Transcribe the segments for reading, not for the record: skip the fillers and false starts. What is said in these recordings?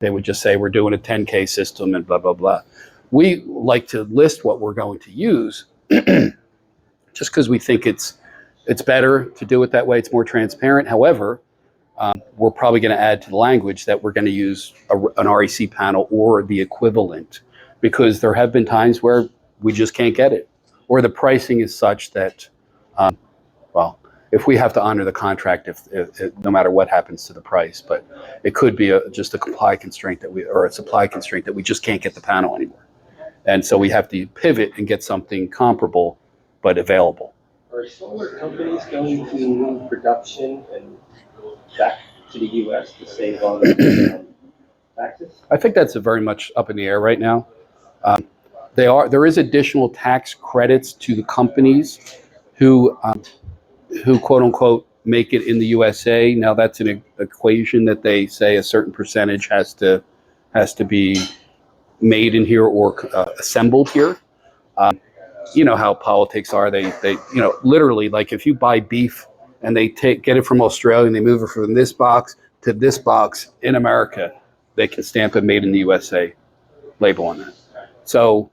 They would just say, we're doing a 10K system and blah, blah, blah. We like to list what we're going to use just because we think it's better to do it that way. It's more transparent. However, we're probably going to add to the language that we're going to use an REC panel or the equivalent, because there have been times where we just can't get it, or the pricing is such that, well, if we have to honor the contract, if no matter what happens to the price, but it could be just a supply constraint that we just can't get the panel anymore. And so we have to pivot and get something comparable, but available. Are solar companies going to move production and back to the U.S. to save on taxes? I think that's very much up in the air right now. There is additional tax credits to the companies who quote unquote make it in the USA. Now that's an equation that they say a certain percentage has to be made in here or assembled here. You know how politics are. They literally, like, if you buy beef and they get it from Australia and they move it from this box to this box in America, they can stamp a made in the USA label on that. So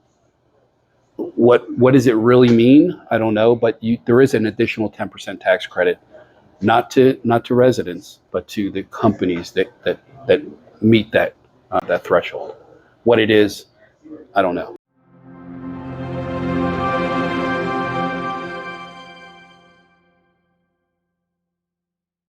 what does it really mean? I don't know, but there is an additional 10% tax credit, not to residents, but to the companies that meet that threshold. What it is, I don't know.